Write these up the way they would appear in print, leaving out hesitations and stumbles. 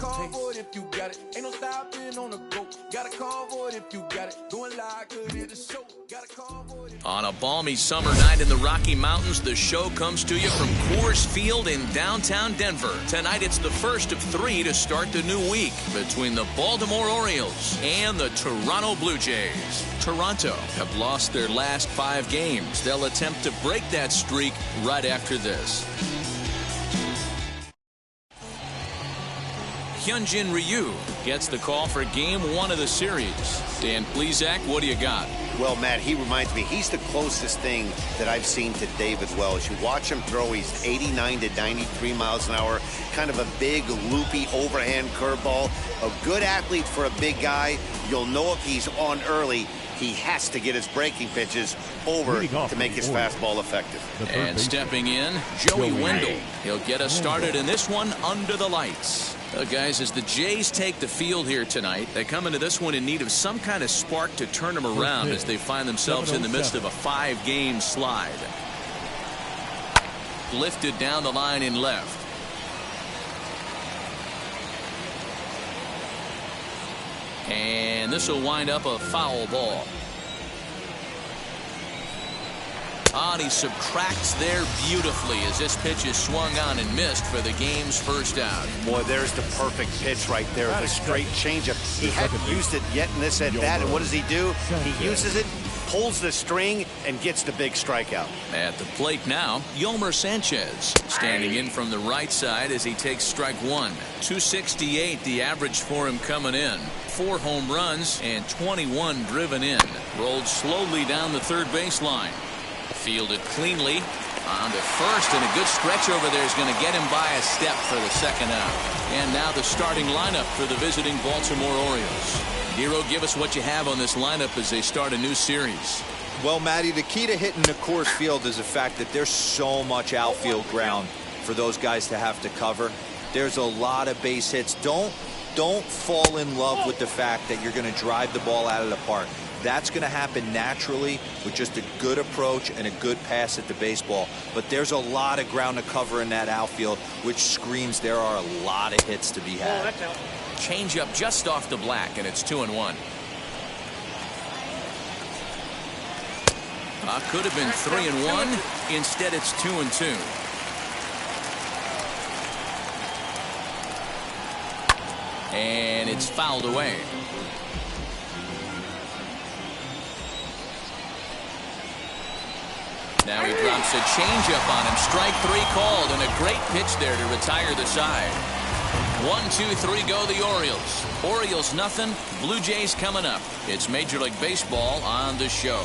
call for it if you got it. Ain't no stopping on the go. Got a call for it if you got it. Going live, could hit the show. Got a call for it. On a balmy summer night in the Rocky Mountains, the show comes to you from Coors Field in downtown Denver. Tonight, it's the first of 3 to start the new week between the Baltimore Orioles and the Toronto Blue Jays. Toronto have lost their last 5 games. They'll attempt to break that streak right after this. Hyunjin Ryu gets the call for Game 1 of the series. Dan Plesac, what do you got? Well, Matt, he reminds me, he's the closest thing that I've seen to David Wells. You watch him throw, he's 89 to 93 miles an hour, kind of a big, loopy, overhand curveball. A good athlete for a big guy. You'll know if he's on early. He has to get his breaking pitches over to make his fastball effective. And stepping in, Joey Wendell. He'll get us started in this one under the lights. Guys, as the Jays take the field here tonight, they come into this one in need of some kind of spark to turn them around as they find themselves in the midst of a 5-game slide. Lifted down the line in left. And this will wind up a foul ball. And he subtracts there beautifully as this pitch is swung on and missed for the game's first out. Boy, there's the perfect pitch right there, the straight changeup. He hadn't used it yet in this at-bat, and what does he do? He uses it, pulls the string, and gets the big strikeout. At the plate now, Yolmer Sanchez standing in from the right side as he takes strike 1. 268 the average for him coming in. 4 home runs and 21 driven in. Rolled slowly down the third baseline. Fielded cleanly on to first, and a good stretch over there is going to get him by a step for the second out. And now the starting lineup for the visiting Baltimore Orioles. Hero, give us what you have on this lineup as they start a new series. Well, Matty, the key to hitting the Coors Field is the fact that there's so much outfield ground for those guys to have to cover. There's a lot of base hits. Don't fall in love with the fact that you're going to drive the ball out of the park. That's going to happen naturally with just a good approach and a good pass at the baseball. But there's a lot of ground to cover in that outfield, which screams there are a lot of hits to be had. Change up just off the black, and it's 2-1. Could have been 3-1. Instead, it's 2-2. And it's fouled away. Now he drops a changeup on him. Strike 3 called, and a great pitch there to retire the side. 1, 2, 3 go the Orioles. Orioles nothing. Blue Jays coming up. It's Major League Baseball on the show.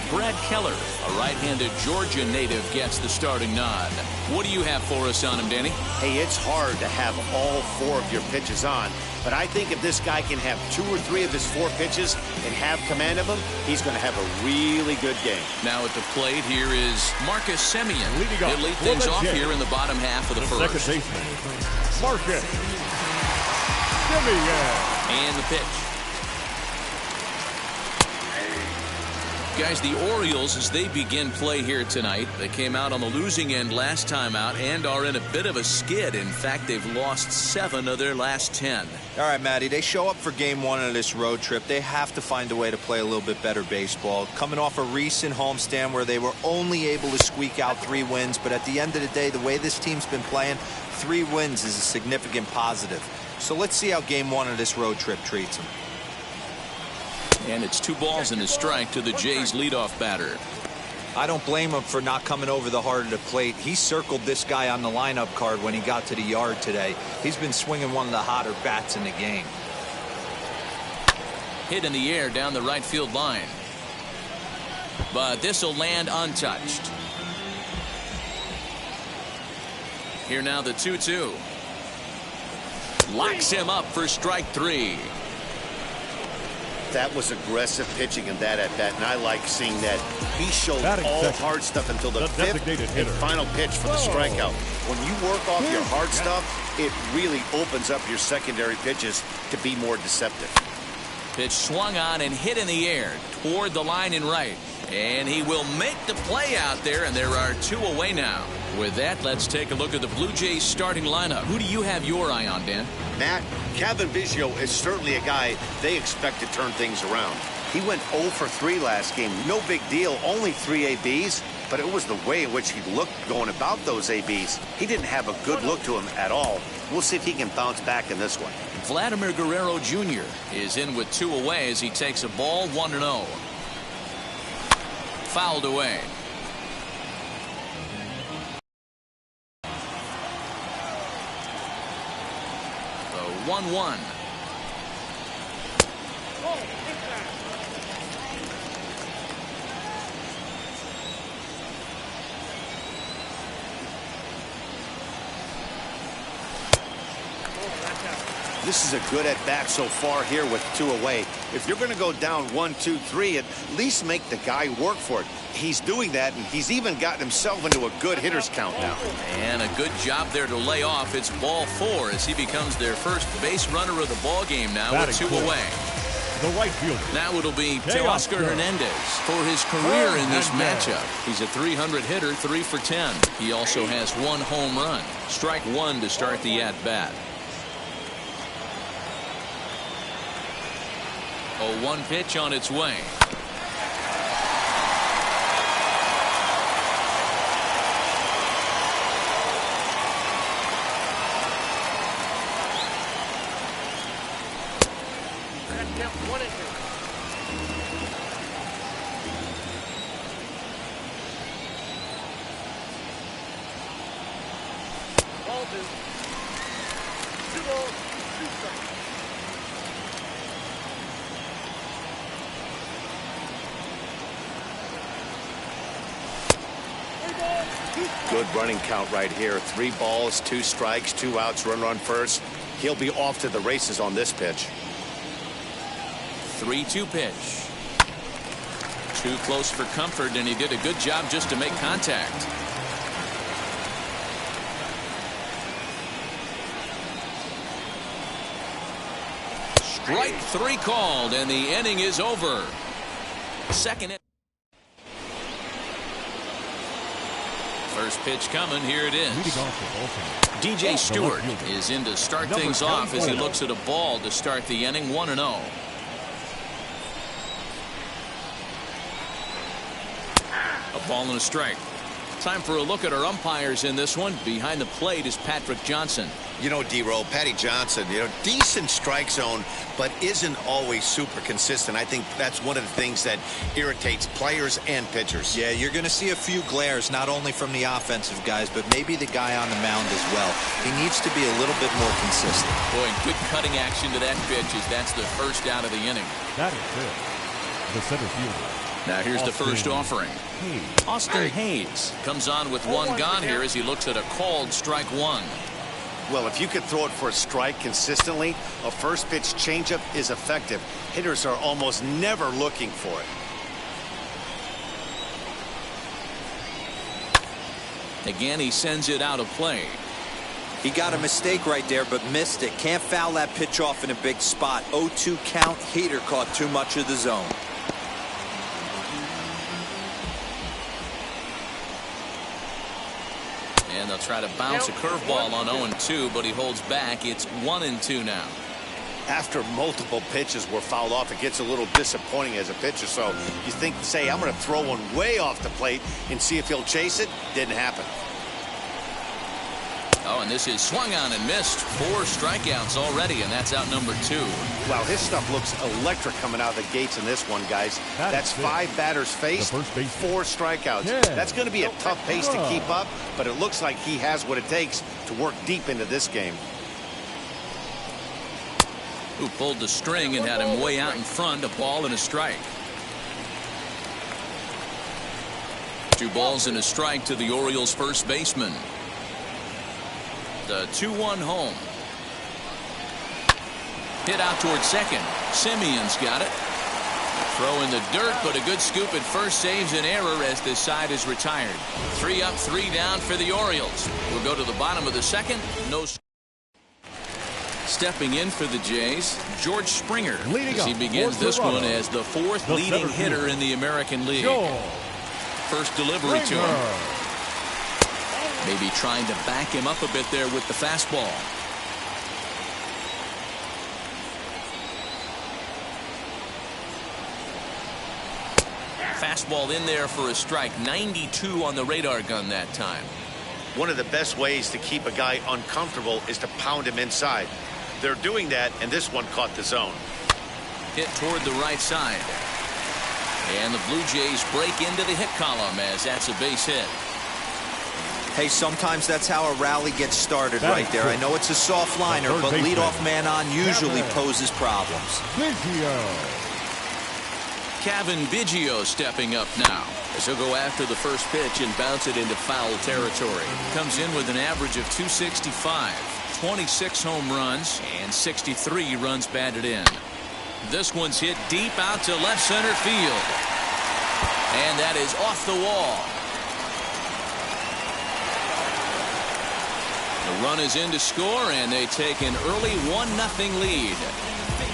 Brad Keller, a right-handed Georgia native, gets the starting nod. What do you have for us on him, Danny? Hey, it's hard to have all 4 of your pitches on, but I think if this guy can have 2 or 3 of his 4 pitches and have command of them, he's going to have a really good game. Now at the plate, here is Marcus Semien. He'll lead things off here in the bottom half of the first. Second baseman, Marcus Semien. And the pitch. Guys, the Orioles, as they begin play here tonight, they came out on the losing end last time out and are in a bit of a skid. In fact, they've lost 7 of their last 10. All right, Matty, they show up for Game 1 of this road trip. They have to find a way to play a little bit better baseball. Coming off a recent homestand where they were only able to squeak out 3 wins, but at the end of the day, the way this team's been playing, 3 wins is a significant positive. So let's see how Game 1 of this road trip treats them. And it's 2 balls and a strike to the Jays' leadoff batter. I don't blame him for not coming over the heart of the plate. He circled this guy on the lineup card when he got to the yard today. He's been swinging one of the hotter bats in the game. Hit in the air down the right field line. But this will land untouched. Here now the 2-2. Locks him up for strike 3. That was aggressive pitching in that at-bat, and I like seeing that. He showed all hard stuff until the 5th and final pitch for the strikeout. When you work off your hard stuff, it really opens up your secondary pitches to be more deceptive. Pitch swung on and hit in the air toward the line and right. And he will make the play out there, and there are 2 away now. With that, let's take a look at the Blue Jays starting lineup. Who do you have your eye on, Dan? Matt, Kevin Biggio is certainly a guy they expect to turn things around. He went 0 for 3 last game. No big deal, only 3 ABs, but it was the way in which he looked going about those ABs. He didn't have a good look to him at all. We'll see if he can bounce back in this one. Vladimir Guerrero Jr. is in with 2 away as he takes a ball 1-0. Fouled away. The 1-1. This is a good at-bat so far here with 2 away. If you're going to go down 1, 2, 3, at least make the guy work for it. He's doing that, and he's even gotten himself into a good hitter's count now. And a good job there to lay off. It's ball 4 as he becomes their first base runner of the ball game now with 2 away. The right fielder. Now it'll be Teoscar Hernandez for his career in this matchup. He's a .300 hitter, 3 for 10. He also has 1 home run. Strike 1 to start the at-bat. 0-1 pitch on its way. Good running count right here. 3 balls, 2 strikes, 2 outs, runner on first. He'll be off to the races on this pitch. 3-2 pitch. Too close for comfort, and he did a good job just to make contact. Strike 3 called, and the inning is over. Second inning. First pitch coming. Here it is. DJ Stewart is in to start things off as he looks at a ball to start the inning. 1-0. A ball and a strike. Time for a look at our umpires in this one. Behind the plate is Patrick Johnson. You know, D-Roll, Patty Johnson, decent strike zone, but isn't always super consistent. I think that's one of the things that irritates players and pitchers. Yeah, you're going to see a few glares, not only from the offensive guys, but maybe the guy on the mound as well. He needs to be a little bit more consistent. Boy, good cutting action to that pitch as that's the first out of the inning. That is it. The center fielder. Now here's the first offering. Austin Hayes comes on with 1 gone here as he looks at a called strike 1. Well, if you could throw it for a strike consistently, a first pitch changeup is effective. Hitters are almost never looking for it. Again, he sends it out of play. He got a mistake right there, but missed it. Can't foul that pitch off in a big spot. 0-2 count. Hader caught too much of the zone. And they'll try to bounce a curveball on 0-2, but he holds back. It's 1-2 now. After multiple pitches were fouled off, it gets a little disappointing as a pitcher. So you think, say, I'm going to throw one way off the plate and see if he'll chase it. Didn't happen. Oh, and this is swung on and missed. 4 strikeouts already, and that's out number 2. Wow, his stuff looks electric coming out of the gates in this one, guys. That's 5 batters faced, 4 strikeouts. Yeah. That's going to be a tough pace to keep up, but it looks like he has what it takes to work deep into this game. Who pulled the string and had him way out in front. A ball and a strike. 2 balls and a strike to the Orioles' first baseman. The 2-1 home. Hit out toward second. Simeon's got it. Throw in the dirt, but a good scoop at first saves an error as this side is retired. 3 up, 3 down for the Orioles. We'll go to the bottom of the second. No. Stepping in for the Jays, George Springer, Leading as he up begins for this one Toronto, as the fourth the leading center hitter fielder, in the American League. George First delivery to Springer. him. Maybe trying to back him up a bit there with the fastball. Fastball in there for a strike. 92 on the radar gun that time. One of the best ways to keep a guy uncomfortable is to pound him inside. They're doing that, and this one caught the zone. Hit toward the right side. And the Blue Jays break into the hit column as that's a base hit. Hey, sometimes that's how a rally gets started That right there. I know it's a soft liner, third but baseman. leadoff man on usually Kevin. poses problems. Biggio. Kevin Biggio stepping up now as he'll go after the first pitch and bounce it into foul territory. Comes in with an average of 265, 26 home runs, and 63 runs batted in. This one's hit deep out to left center field. And that is off the wall. The run is in to score, and they take an early 1-0 lead.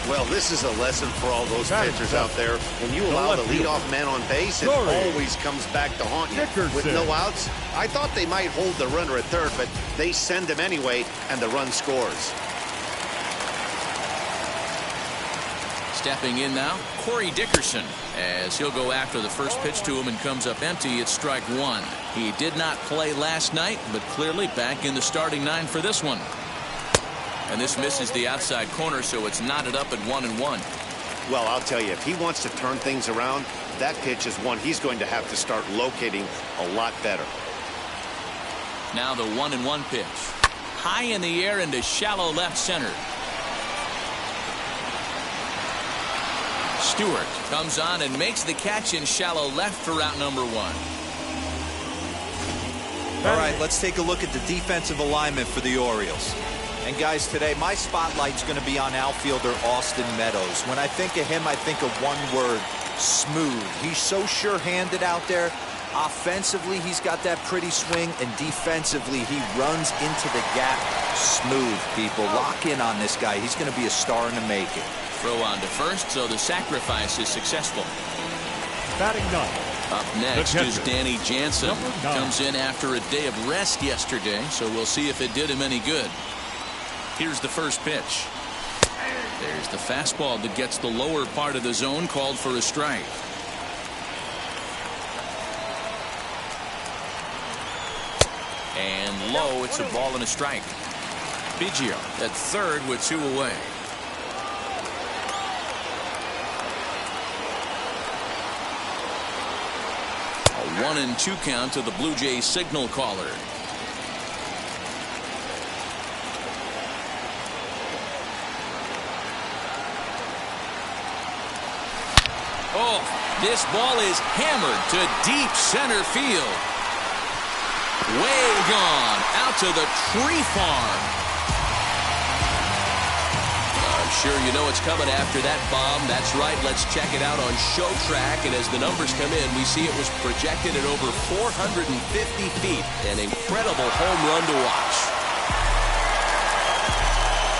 Well, this is a lesson for all those That is pitchers out there. When you allow the left fielder. leadoff man on base, it Sorry. always comes back to haunt you. Dickerson. With no outs, I thought they might hold the runner at third, but they send him anyway, and the run scores. Stepping in now, Corey Dickerson, as he'll go after the first pitch to him and comes up empty. It's strike one. He did not play last night, but clearly back in the starting nine for this one. And this misses the outside corner, so it's knotted up at 1-1. Well, I'll tell you, if he wants to turn things around, that pitch is one he's going to have to start locating a lot better. Now the 1-1 pitch. High in the air into shallow left center. Stewart comes on and makes the catch in shallow left for out number one. All right, let's take a look at the defensive alignment for the Orioles. And guys, today my spotlight's going to be on outfielder Austin Meadows. When I think of him, I think of one word: smooth. He's so sure-handed out there. Offensively, he's got that pretty swing, and defensively, he runs into the gap smooth. People, lock in on this guy. He's going to be a star in the making. Throw on to first, so the sacrifice is successful. Batting ninth. Up next is Danny Jansen. Number 9. Comes in after a day of rest yesterday, so we'll see if it did him any good. Here's the first pitch. There's the fastball that gets the lower part of the zone, called for a strike. And low, it's a ball and a strike. Biggio at third with 2 away. A 1-2 count to the Blue Jays signal caller. Oh, this ball is hammered to deep center field. Way gone out to the tree farm. I'm sure you know it's coming after that bomb. That's right. Let's check it out on Show Track. And as the numbers come in, we see it was projected at over 450 feet. An incredible home run to watch.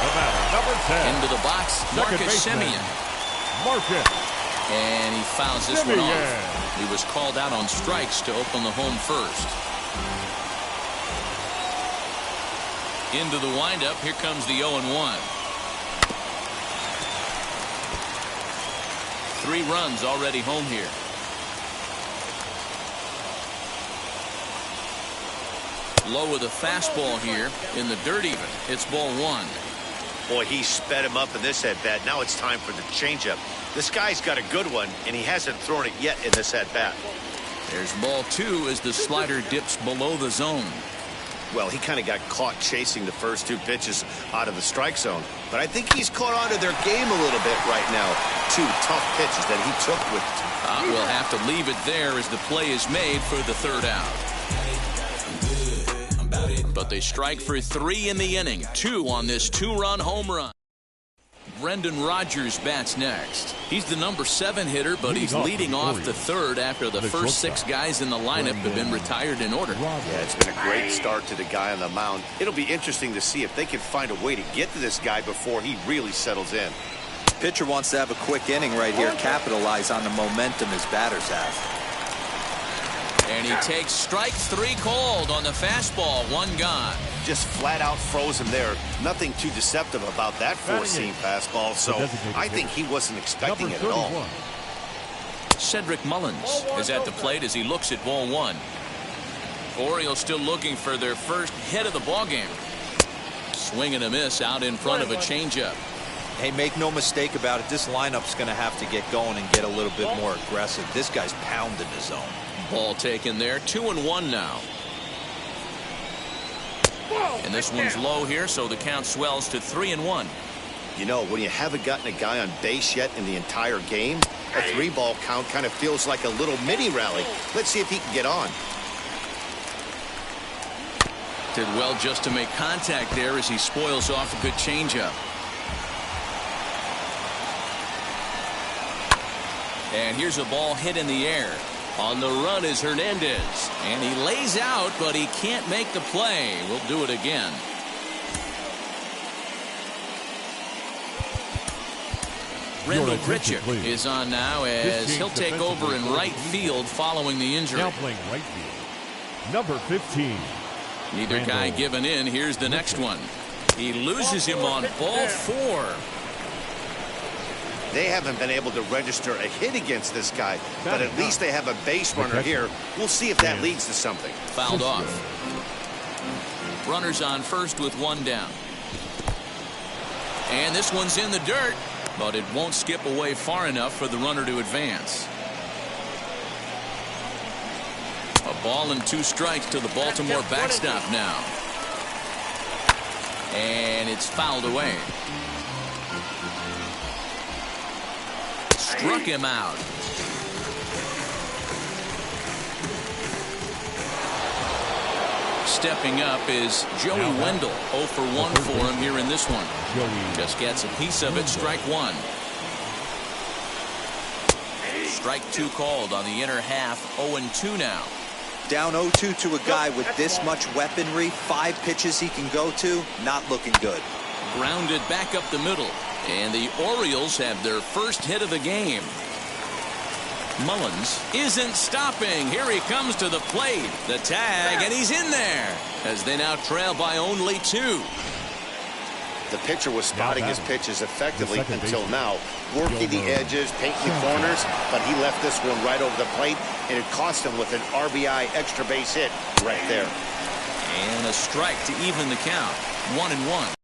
The batter, number 10. Into the box, Second Marcus baseman. Semien. Marcus. And he fouls this one Semien. off. He was called out on strikes to open the home first. Into the windup. Here comes the 0-1. 3 runs already home here. Low with a fastball here in the dirt even. It's ball 1. Boy, he sped him up in this at-bat. Now it's time for the changeup. This guy's got a good one, and he hasn't thrown it yet in this at-bat. There's ball 2 as the slider dips below the zone. Well, he kind of got caught chasing the first 2 pitches out of the strike zone. But I think he's caught on to their game a little bit right now. 2 tough pitches that he took with. We'll have to leave it there as the play is made for the 3rd out. But they strike for 3 in the inning. 2 on this 2-run home run. Brendan Rodgers bats next. He's the number 7 hitter, but he's leading off the third after the first 6 guys in the lineup have been retired in order. Yeah, it's been a great start to the guy on the mound. It'll be interesting to see if they can find a way to get to this guy before he really settles in. Pitcher wants to have a quick inning right here, capitalize on the momentum his batters have. And he takes strike 3 called on the fastball. 1 gone. Just flat out froze him there. Nothing too deceptive about that four-seam fastball, so I think he wasn't expecting it at all. Cedric Mullins is at the plate as he looks at ball 1. Orioles still looking for their first hit of the ballgame. Swing and a miss out in front of a changeup. Hey, make no mistake about it. This lineup's going to have to get going and get a little bit more aggressive. This guy's pounding the zone. Ball taken there. 2-1 now. And this one's low here, so the count swells to 3-1. You know, when you haven't gotten a guy on base yet in the entire game, a 3-ball count kind of feels like a little mini rally. Let's see if he can get on. Did well just to make contact there as he spoils off a good changeup. And here's a ball hit in the air. On the run is Hernandez. And he lays out, but he can't make the play. We'll do it again. Randall Grichuk is on now as he'll take over in right field following the injury. Now playing right field, number 15. Neither guy giving in. Here's the next one. He loses him on ball 4. They haven't been able to register a hit against this guy, but at least they have a base runner here. We'll see if that leads to something. Fouled off. Runners on first with 1 down. And this one's in the dirt, but it won't skip away far enough for the runner to advance. A ball and 2 strikes to the Baltimore backstop now. And it's fouled away. Struck him out. Stepping up is Joey Wendell. 0 for 1 for him here in this one. Just gets a piece of it. Strike 1. Strike 2 called on the inner half. 0-2 now. Down 0-2 to a guy with this much weaponry, 5 pitches he can go to, not looking good. Grounded back up the middle. And the Orioles have their first hit of the game. Mullins isn't stopping. Here he comes to the plate. The tag, and he's in there as they now trail by only 2. The pitcher was spotting his pitches effectively until now, working the edges, painting the corners, but he left this one right over the plate, and it cost him with an RBI extra base hit right there. And a strike to even the count. 1-1.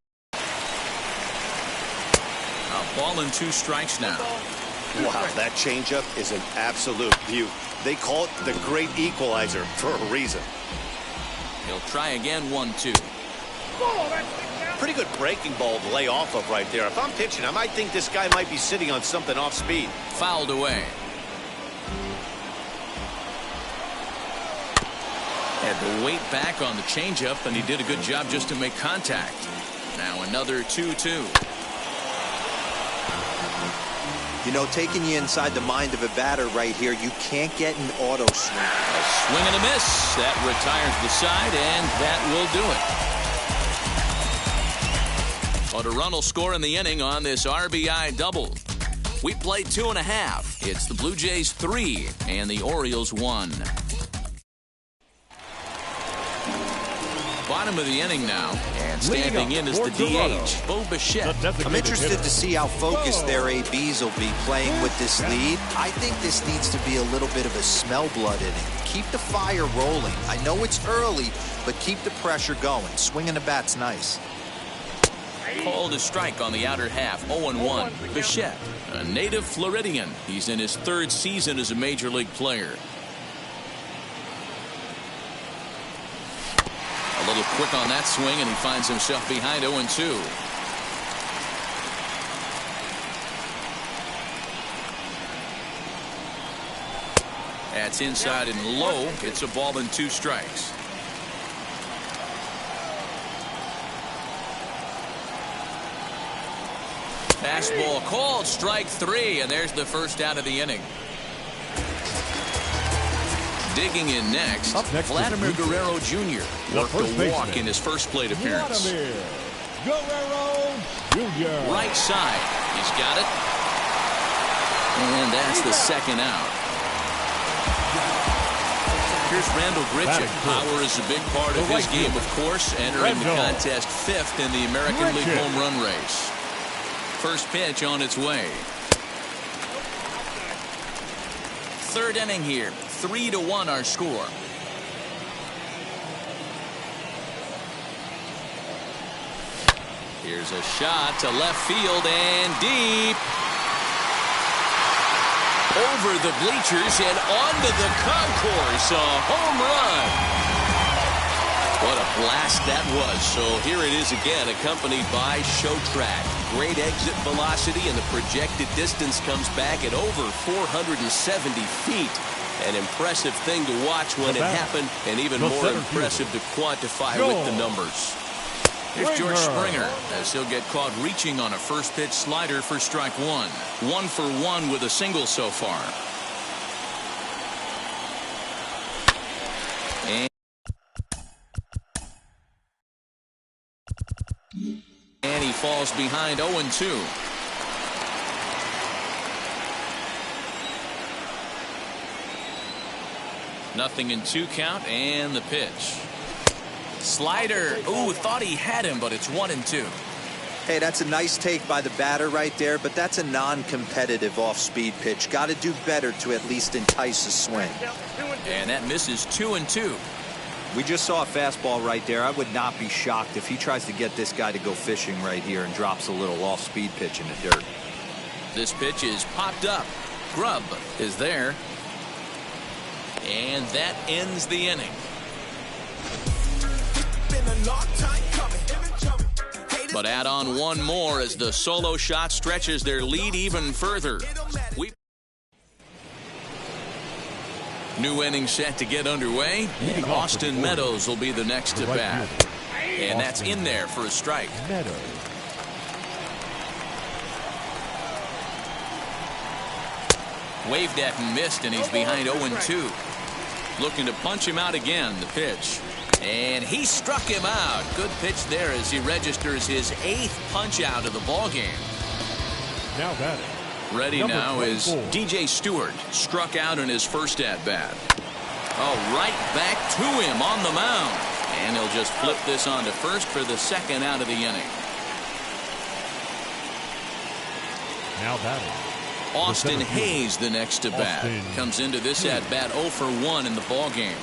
A ball and 2 strikes now. Wow, that changeup is an absolute beaut. They call it the great equalizer for a reason. He'll try again. 1-2. Pretty good breaking ball to lay off of right there. If I'm pitching, I might think this guy might be sitting on something off speed. Fouled away. Had to wait back on the changeup, and he did a good job just to make contact. Now another 2-2. You know, taking you inside the mind of a batter right here, you can't get an auto swing. A swing and a miss. That retires the side, and that will do it. But a run will score in the inning on this RBI double. We play 2.5. It's the Blue Jays 3 and the Orioles 1. Bottom of the inning now, and standing in is the DH, Bo Bichette. I'm interested to see how focused their ABs will be playing with this lead. I think this needs to be a little bit of a smell blood inning. Keep the fire rolling. I know it's early, but keep the pressure going. Swinging the bat's nice. Called a strike on the outer half. 0-1. Bichette, a native Floridian. He's in his 3rd season as a major league player. A little quick on that swing, and he finds himself behind 0-2. That's inside and low. It's a ball and 2 strikes. Fastball called, strike 3, and there's the first out of the inning. Digging in next, Vladimir Guerrero Jr. worked a walk in his first plate appearance. Vladimir Guerrero Jr. Right side, he's got it. And that's the second out. Here's Randall Grichuk. Power is a big part of his game, of course, entering the contest 5th in the American League home run race. First pitch on its way. Third inning here. 3-1 our score. Here's a shot to left field and deep. Over the bleachers and onto the concourse. A home run. What a blast that was. So here it is again, accompanied by show track. Great exit velocity, and the projected distance comes back at over 470 feet. An impressive thing to watch when it happened, and even more impressive to quantify with the numbers. Here's George Springer, as he'll get caught reaching on a first pitch slider for strike 1. 1 for 1 with a single so far. And he falls behind 0-2. Nothing in 2 count, and the pitch. Slider. Ooh, thought he had him, but it's 1-2. Hey, that's a nice take by the batter right there, but that's a non-competitive off-speed pitch. Got to do better to at least entice a swing. And that misses 2-2. We just saw a fastball right there. I would not be shocked if he tries to get this guy to go fishing right here and drops a little off-speed pitch in the dirt. This pitch is popped up. Grubb is there. And that ends the inning. But add on one more as the solo shot stretches their lead even further. New inning set to get underway. Austin Meadows will be the next to bat. And that's in there for a strike. Waved at and missed, and he's behind 0-2. Looking to punch him out again, the pitch. And he struck him out. Good pitch there as he registers his 8th punch out of the ballgame. Now batting. Ready now is DJ Stewart. Struck out in his first at-bat. Oh, right back to him on the mound. And he'll just flip this on to first for the second out of the inning. Now batting. Austin Hayes the next to bat. Comes into this at-bat 0 for 1 in the ballgame.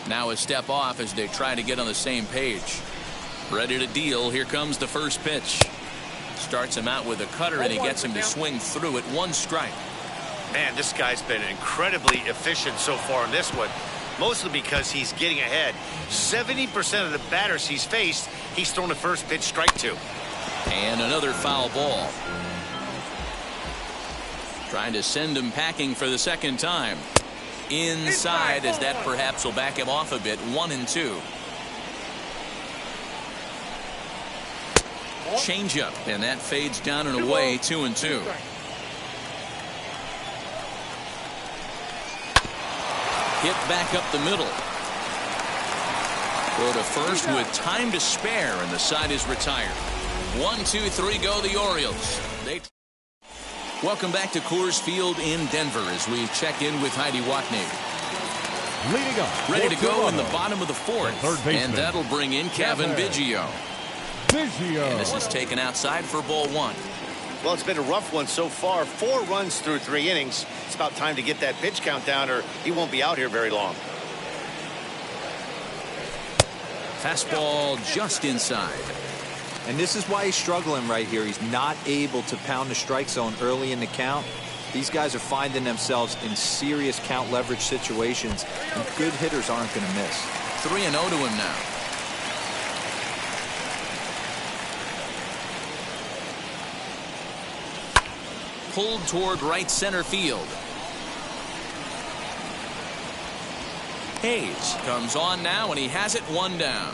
Now a step off as they try to get on the same page. Ready to deal. Here comes the first pitch. Starts him out with a cutter, and he gets him to swing through it. 1 strike. Man, this guy's been incredibly efficient so far in this one, mostly because he's getting ahead. 70% of the batters he's faced, he's thrown the first pitch strike to. And another foul ball. Trying to send him packing for the second time. Inside, as that perhaps will back him off a bit. 1-2. Changeup, and that fades down and away. 2-2. Hit back up the middle. Go to first with time to spare, and the side is retired. 1, 2, 3 go the Orioles. Welcome back to Coors Field in Denver as we check in with Heidi Watney. Leading up, ready to go in the bottom of the 4th, and that'll bring in Kevin Biggio. And this is taken outside for ball 1. Well, it's been a rough one so far. 4 runs through 3 innings. It's about time to get that pitch count down, or he won't be out here very long. Fastball just inside. And this is why he's struggling right here. He's not able to pound the strike zone early in the count. These guys are finding themselves in serious count leverage situations, and good hitters aren't going to miss. 3-0 to him now. Pulled toward right center field. Hayes comes on now, and he has it 1 down.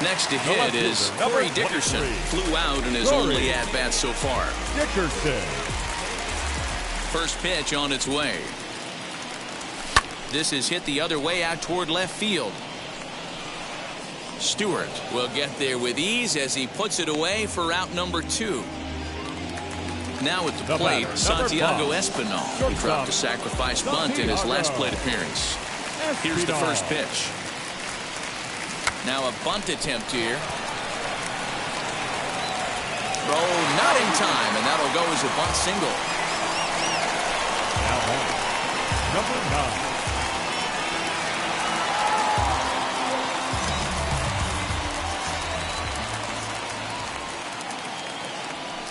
Next to hit is Corey Dickerson. Flew out in his only at-bat so far. Dickerson. First pitch on its way. This is hit the other way out toward left field. Stewart will get there with ease as he puts it away for out number 2. Now at the plate, Santiago Espinal. He dropped a sacrifice bunt in his last plate appearance. Here's the first pitch. Now a bunt attempt here. Throw not in time, and that'll go as a bunt single. Now number 9.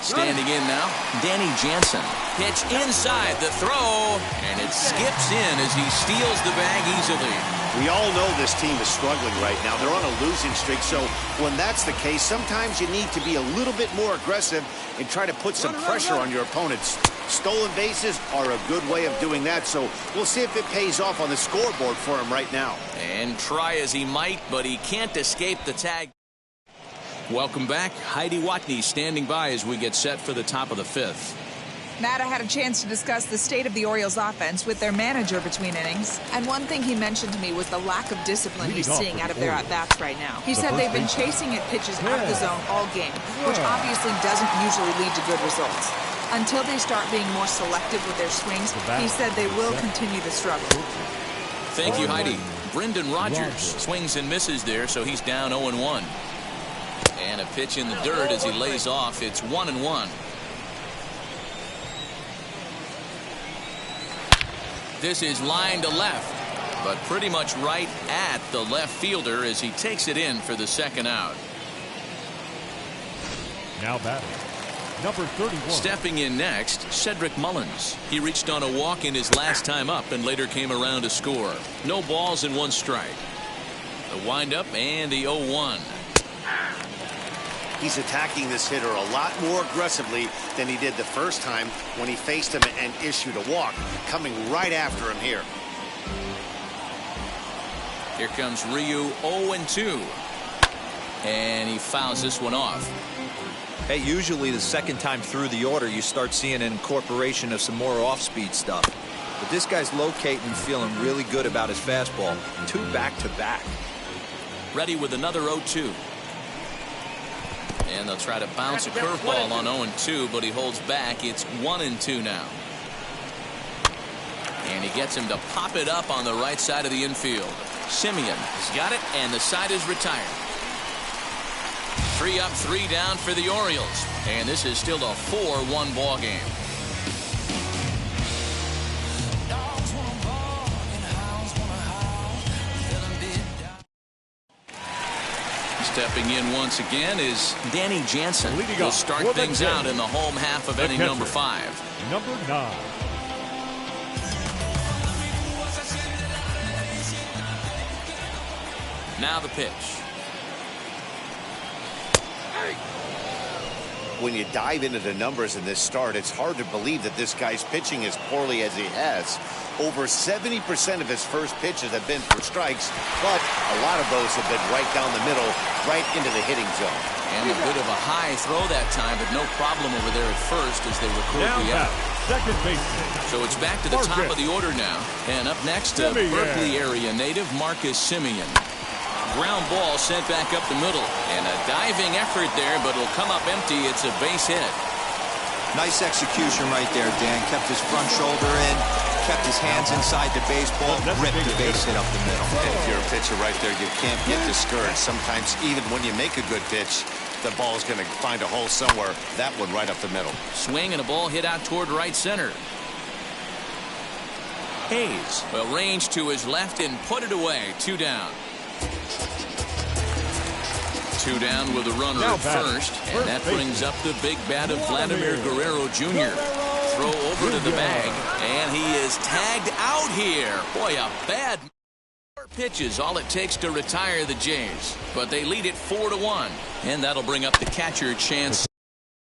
Standing in now, Danny Jansen. Pitch inside the throw, and it skips in as he steals the bag easily. We all know this team is struggling right now. They're on a losing streak, so when that's the case, sometimes you need to be a little bit more aggressive and try to put some pressure on your opponents. Stolen bases are a good way of doing that, so we'll see if it pays off on the scoreboard for him right now. And try as he might, but he can't escape the tag. Welcome back. Heidi Watney standing by as we get set for the top of the 5th. Matt, I had a chance to discuss the state of the Orioles offense with their manager between innings. And one thing he mentioned to me was the lack of discipline he's seeing out of their at-bats right now. He said they've been chasing at pitches out of the zone all game, which obviously doesn't usually lead to good results. Until they start being more selective with their swings, he said they will continue to struggle. Thank you, Heidi. Brendan Rodgers swings and misses there, so he's down 0-1. And a pitch in the dirt as he lays off. It's 1-1. This is line to left, but pretty much right at the left fielder as he takes it in for the second out. Now batting, number 31. Stepping in next, Cedric Mullins. He reached on a walk in his last time up and later came around to score. No balls and 1 strike. The windup and the 0-1. He's attacking this hitter a lot more aggressively than he did the first time when he faced him and issued a walk. Coming right after him here. Here comes Ryu, 0-2. And he fouls this one off. Hey, usually the second time through the order, you start seeing an incorporation of some more off-speed stuff. But this guy's locating and feeling really good about his fastball. 2 back-to-back. Ready with another 0-2. And they'll try to bounce a curveball on 0-2, but he holds back. It's 1-2 now. And he gets him to pop it up on the right side of the infield. Simeon has got it, and the side is retired. 3 up, 3 down for the Orioles. And this is still a 4-1 ball game. Stepping in once again is Danny Jansen. Will start things out in the home half of inning number 5. Number 9. Now the pitch. When you dive into the numbers in this start, it's hard to believe that this guy's pitching as poorly as he has. Over 70% of his first pitches have been for strikes, but a lot of those have been right down the middle, right into the hitting zone. And a bit of a high throw that time, but no problem over there at first as they record the out. Second baseman. So it's back to the top of the order now. And up next, a Berkeley area native, Marcus Simeon. Ground ball sent back up the middle. And a diving effort there, but it'll come up empty. It's a base hit. Nice execution right there, Dan. Kept his front shoulder in, kept his hands inside the baseball, ripped the base hit up the middle. And if you're a pitcher right there, you can't get discouraged. Sometimes even when you make a good pitch, the ball's going to find a hole somewhere. That one right up the middle. Swing and a ball hit out toward right center. Hayes will range to his left and put it away. 2 down. Two down with a runner Now at batting, first, and that brings up the big bat of Vladimir Guerrero Jr. Throw over to the bag, and he is tagged out here. Boy, a bad pitch is all it takes to retire the Jays, but they lead it 4-1, and that'll bring up the catcher Chance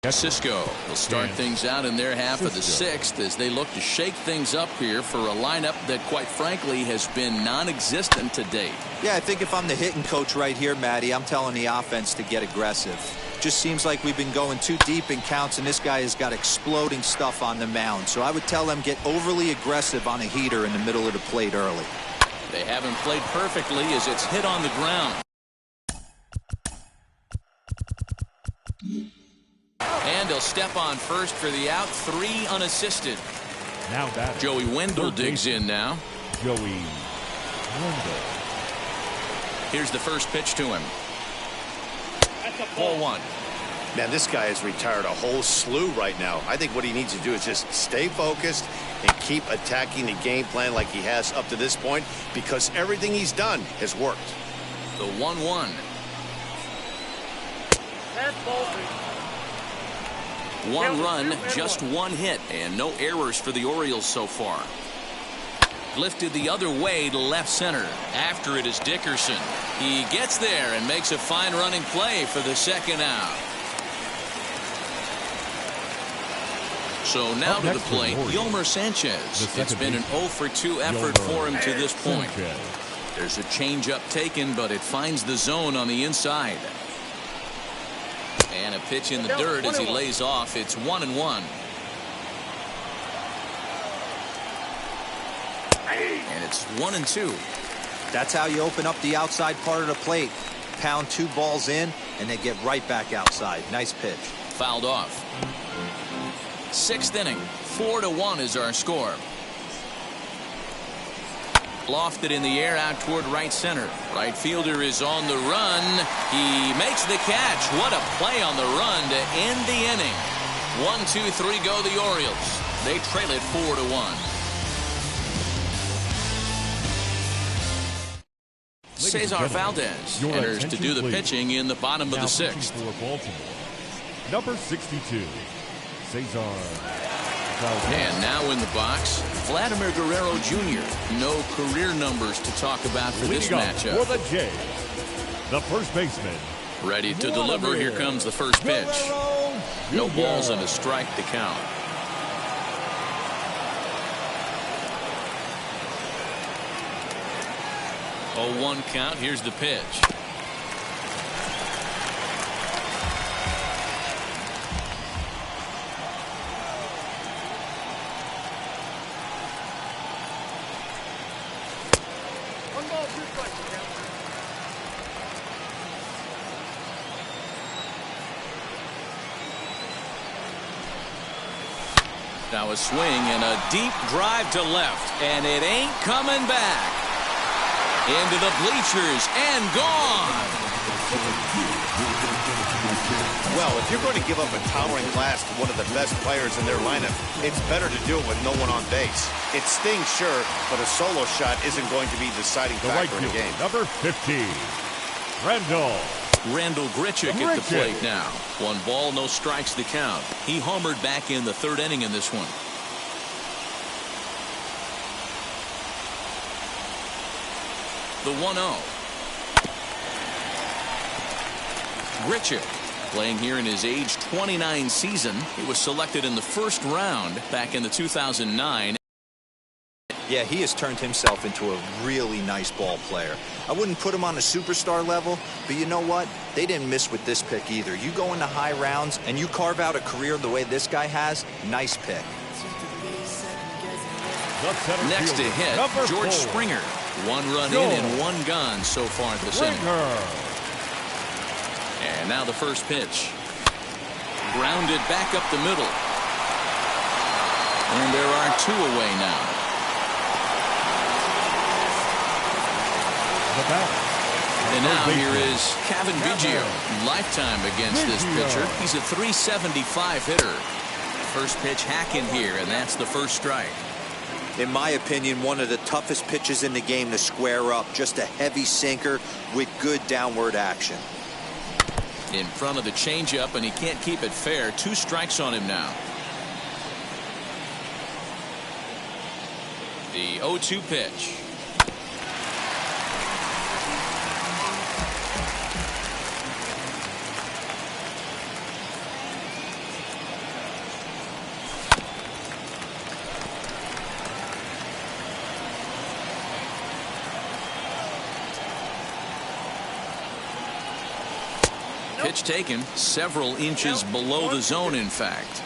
Cisco. They'll start things out in their half of the sixth as they look to shake things up here for a lineup that, quite frankly, has been non-existent to date. Yeah, I think if I'm the hitting coach right here, Matty, I'm telling the offense to get aggressive. Just seems like we've been going too deep in counts, and this guy has got exploding stuff on the mound. So I would tell them get overly aggressive on a heater in the middle of the plate early. They haven't played perfectly as it's hit on the ground. And he'll step on first for the out, 3 unassisted. Now batting, Joey Wendell digs in now. Joey Wendell. Here's the first pitch to him. 4-1. Man, this guy has retired a whole slew right now. I think what he needs to do is just stay focused and keep attacking the game plan like he has up to this point, because everything he's done has worked. The 1-1. One run, just one hit, and no errors for the Orioles so far. Lifted the other way to left center. After it is Dickerson. He gets there and makes a fine running play for the second out. So now to the plate, Yolmer Sanchez. It's been an 0-for-2 effort for him to this point. There's a changeup taken, but it finds the zone on the inside. And a pitch in the dirt as he lays off. It's 1-1. And it's 1-2. That's how you open up the outside part of the plate. Pound 2 balls in, and they get right back outside. Nice pitch. Fouled off. 6th inning. 4-1 is our score. Lofted in the air out toward right center. Right fielder is on the run. He makes the catch. What a play on the run to end the inning. 1-2-3 go the Orioles. They trail it 4-1. Cesar Valdez enters to do the pitching in the bottom of the 6th. For Baltimore, number 62, Cesar Valdez. And now in the box, Vladimir Guerrero Jr. No career numbers to talk about for this matchup. For the Jays, the first baseman. Ready to deliver. Here comes the first pitch. No balls and a strike to count. 0-1 count. Here's the pitch. Now a swing and a deep drive to left, and it ain't coming back. Into the bleachers and gone. Well, if you're going to give up a towering blast to one of the best players in their lineup, it's better to do it with no one on base. It stings, sure, but a solo shot isn't going to be the deciding factor in the game. Number 15, Randall Grichuk at the plate now. 1 ball, no strikes to count. He homered back in the 3rd inning in this one. The 1-0. Grichuk playing here in his age 29 season. He was selected in the 1st round back in the 2009. Yeah, he has turned himself into a really nice ball player. I wouldn't put him on a superstar level, but you know what? They didn't miss with this pick either. You go into high rounds and you carve out a career the way this guy has, nice pick. Next to hit, George Springer. 1 run in and 1 gone so far this inning. And now the first pitch. Grounded back up the middle. And there are 2 away now. And now here is Kevin Biggio. Lifetime against this pitcher. He's a .375 hitter. First pitch hacking here, and that's the first strike. In my opinion, one of the toughest pitches in the game to square up. Just a heavy sinker with good downward action. In front of the changeup, and he can't keep it fair. 2 strikes on him now. The 0-2 pitch. Pitch taken several inches below the zone, in fact.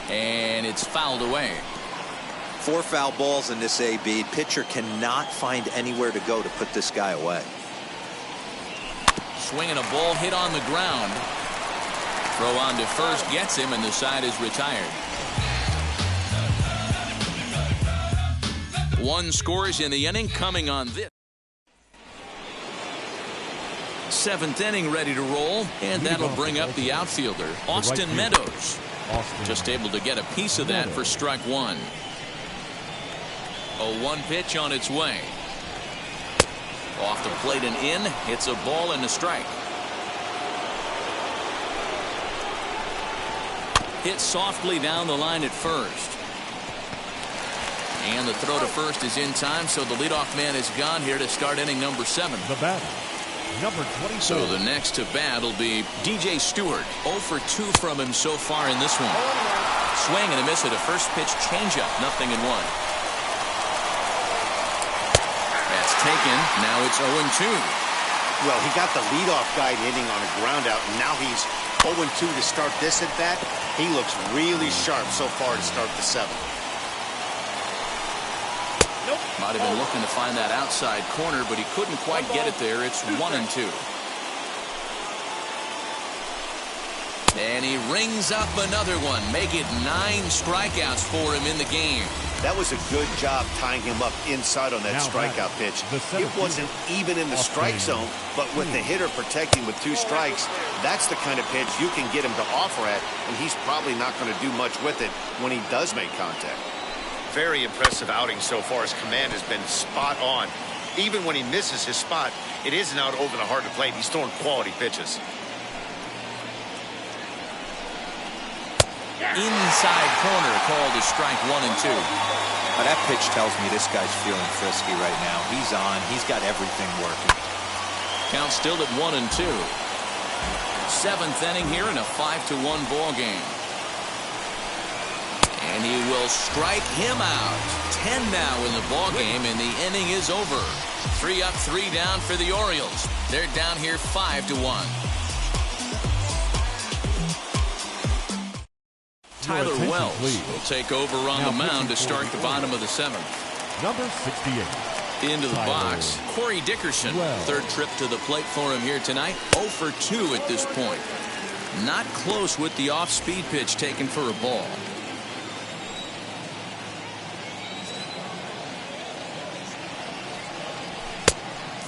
And it's fouled away. 4 foul balls in this AB. Pitcher cannot find anywhere to go to put this guy away. Swinging a ball hit on the ground. Throw on to first gets him, and the side is retired. 1 scores in the inning coming on this. 7th inning ready to roll, and that'll bring up the outfielder, Austin Meadows. Just able to get a piece of that for strike 1. A 1 pitch on its way. Off the plate and in. It's a ball and a strike. Hit softly down the line at first. And the throw to first is in time, so the leadoff man is gone here to start inning number 7. The batter, number 24. So the next to bat will be DJ Stewart. 0 for 2 from him so far in this one. Swing and a miss at a first pitch changeup. 0-1. That's taken. Now it's 0-2. Well, he got the leadoff guy hitting on a ground out, and now he's 0-2 to start this at bat. He looks really sharp so far to start the 7th. Might have been looking to find that outside corner, but he couldn't quite get it there. It's 1-2. And he rings up another one. Make it 9 strikeouts for him in the game. That was a good job tying him up inside on that strikeout pitch. It wasn't even in the strike zone, but with the hitter protecting with 2 strikes, that's the kind of pitch you can get him to offer at, and he's probably not going to do much with it when he does make contact. Very impressive outing so far. His command has been spot on. Even when he misses his spot, it isn't out over the heart of the plate. He's throwing quality pitches. Inside corner called a strike 1 and 2. That pitch tells me this guy's feeling frisky right now. He's on. He's got everything working. Count still at 1 and 2. 7th inning here in a 5-1 ball game. And he will strike him out. 10 now in the ball game, and the inning is over. 3 up, 3 down for the Orioles. They're down here 5-1. Tyler Wells will take over on the mound to start the bottom of the 7th. Number 68. Into the box, Corey Dickerson. 3rd trip to the plate for him here tonight. 0 for 2 at this point. Not close with the off-speed pitch taken for a ball.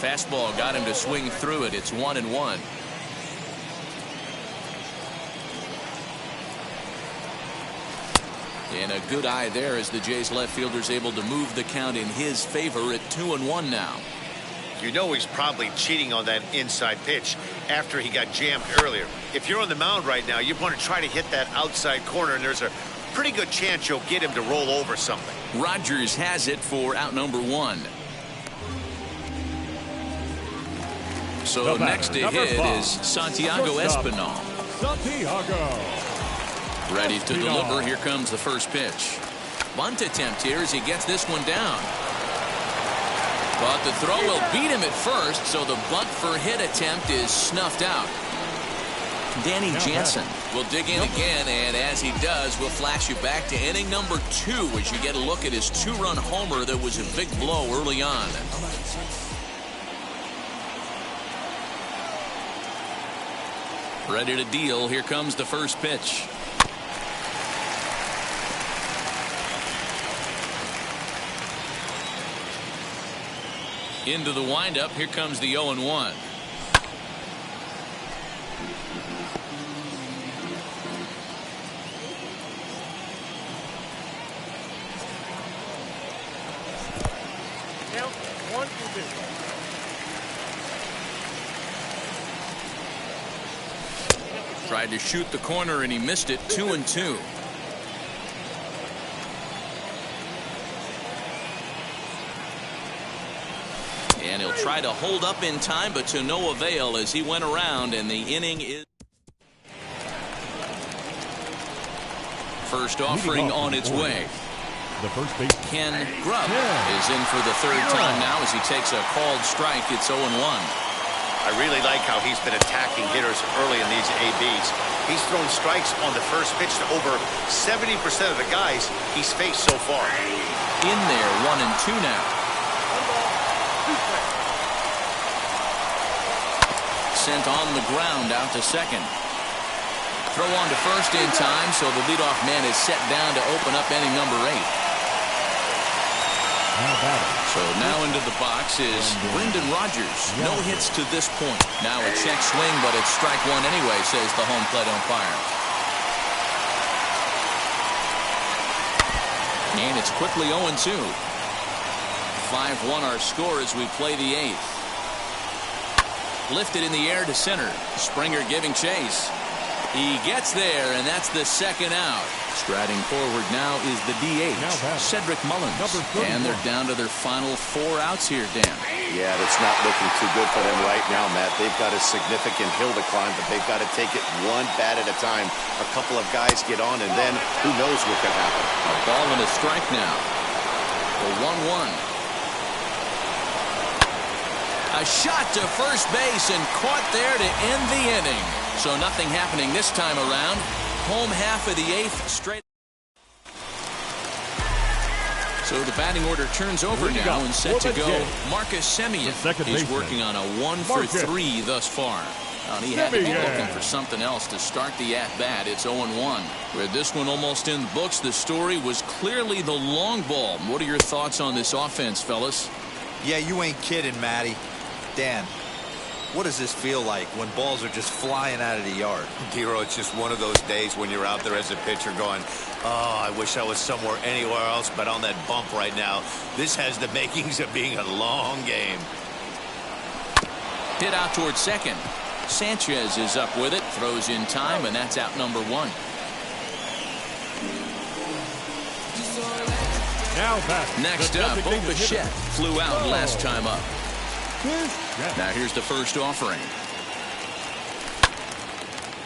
Fastball got him to swing through it. It's 1-1. And a good eye there as the Jays left fielder's able to move the count in his favor at 2-1 now. You know he's probably cheating on that inside pitch after he got jammed earlier. If you're on the mound right now, you want to try to hit that outside corner, and there's a pretty good chance you'll get him to roll over something. Rogers has it for out number 1. So next to hit is Santiago Espinal. Santiago. Ready to deliver. Here comes the first pitch. Bunt attempt here as he gets this one down. But the throw will beat him at first, so the bunt for hit attempt is snuffed out. Danny Jansen will dig in again, and as he does, we'll flash you back to inning number 2 as you get a look at his 2-run homer that was a big blow early on. Ready to deal. Here comes the first pitch. Into the windup. Here comes the 0-1. Tried to shoot the corner and he missed it. 2-2. And he'll try to hold up in time, but to no avail as he went around, and the inning is first offering on its way. The first base. Ken Grubb is in for the third time now as he takes a called strike. It's 0-1. I really like how he's been attacking hitters early in these ABs. He's thrown strikes on the first pitch to over 70% of the guys he's faced so far. In there, 1-2 now. Sent on the ground out to second. Throw on to first in time, so the leadoff man is set down to open up inning number 8. So now into the box is Brendan Rodgers. No hits to this point. Now a check swing, but it's strike one anyway, says the home plate umpire. And it's quickly 0-2. 5-1 our score as we play the 8th. Lifted in the air to center. Springer giving chase. He gets there, and that's the second out. Striding forward now is the DH, Cedric Mullins. And they're down to their final 4 outs here, Dan. Yeah, that's not looking too good for them right now, Matt. They've got a significant hill to climb, but they've got to take it one bat at a time. A couple of guys get on, and then who knows what could happen. A ball and a strike now. The 1-1. A shot to first base and caught there to end the inning. So nothing happening this time around. Home half of the 8th straight. So the batting order turns over now and set to go. Marcus Semien is working on a 1-for-3 thus far. He had to be looking for something else to start the at-bat. It's 0-1. With this one almost in the books, the story was clearly the long ball. What are your thoughts on this offense, fellas? Yeah, you ain't kidding, Matty. Dan, what does this feel like when balls are just flying out of the yard? Hero, it's just one of those days when you're out there as a pitcher going, oh, I wish I was somewhere anywhere else but on that bump right now. This has the makings of being a long game. Hit out towards second. Sanchez is up with it, throws in time, and that's out number 1. Next up, Bo Bichette flew out last time up. Now here's the first offering.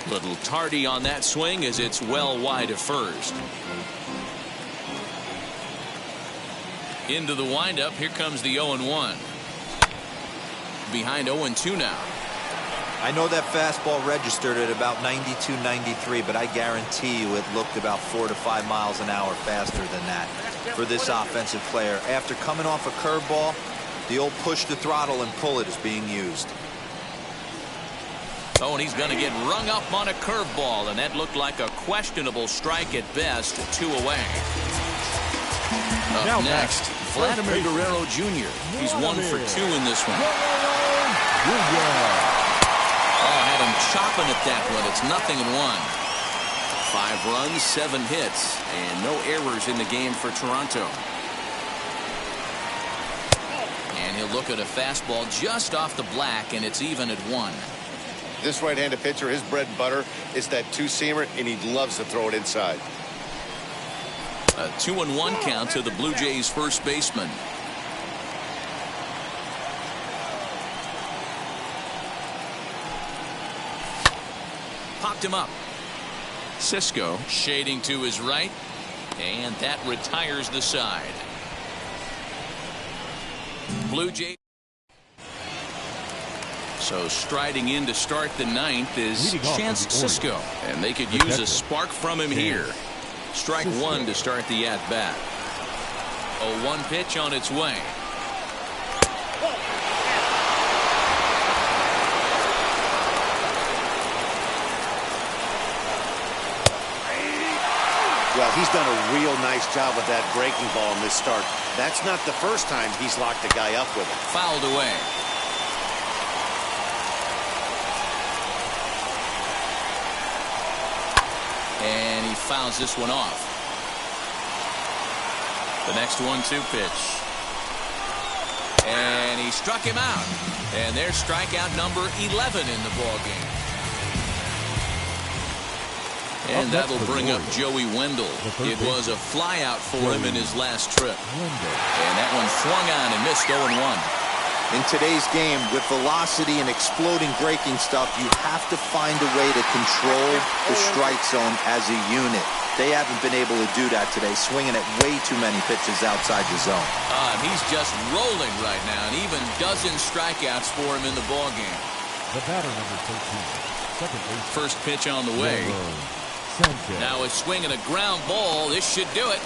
Little tardy on that swing as it's well wide of first. Into the windup. Here comes the 0-1. Behind 0-2 now. I know that fastball registered at about 92, 93, but I guarantee you it looked about 4 to 5 miles an hour faster than that for this offensive player. After coming off a curveball, the old push the throttle and pull it is being used. Oh, and he's going to get rung up on a curveball, and that looked like a questionable strike at best. 2 away. Up next, Vladimir Guerrero Jr. He's 1 for 2 in this one. Oh, had him chopping at that one. It's 0-1. 5 runs, 7 hits, and no errors in the game for Toronto. And he'll look at a fastball just off the black, and it's even at 1. This right-handed pitcher, his bread and butter is that two-seamer, and he loves to throw it inside. A 2-1 count to the Blue Jays first baseman. Popped him up. Cisco shading to his right, and that retires the side. Blue Jays. So striding in to start the 9th is Chance Cisco, and they could use a spark from him here. Strike 1 to start the at-bat. A 1 pitch on its way. Well, he's done a real nice job with that breaking ball in this start. That's not the first time he's locked a guy up with it. Fouled away. And he fouls this one off. The next 1-2 pitch. And he struck him out. And there's strikeout number 11 in the ballgame. And that'll bring up Joey Wendell. It was a flyout for him in his last trip. And that one swung on and missed 0-1. In today's game, with velocity and exploding breaking stuff, you have to find a way to control the strike zone as a unit. They haven't been able to do that today, swinging at way too many pitches outside the zone. He's just rolling right now, and even dozen strikeouts for him in the ballgame. The batter, number 13, second base. First pitch on the way. Now a swing and a ground ball. This should do it.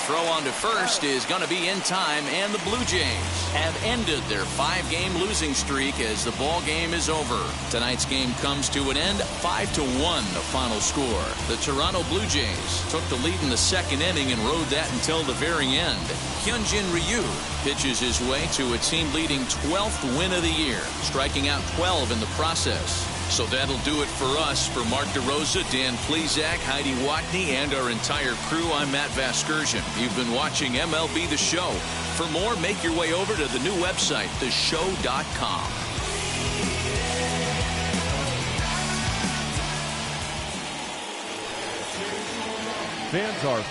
Throw on to first is going to be in time, and the Blue Jays have ended their 5-game losing streak as the ball game is over. Tonight's game comes to an end, 5-1 the final score. The Toronto Blue Jays took the lead in the second inning and rode that until the very end. Hyunjin Ryu pitches his way to a team-leading 12th win of the year, striking out 12 in the process. So that'll do it for us. For Mark DeRosa, Dan Plezak, Heidi Watney, and our entire crew, I'm Matt Vasgersian. You've been watching MLB The Show. For more, make your way over to the new website, theshow.com. Fans are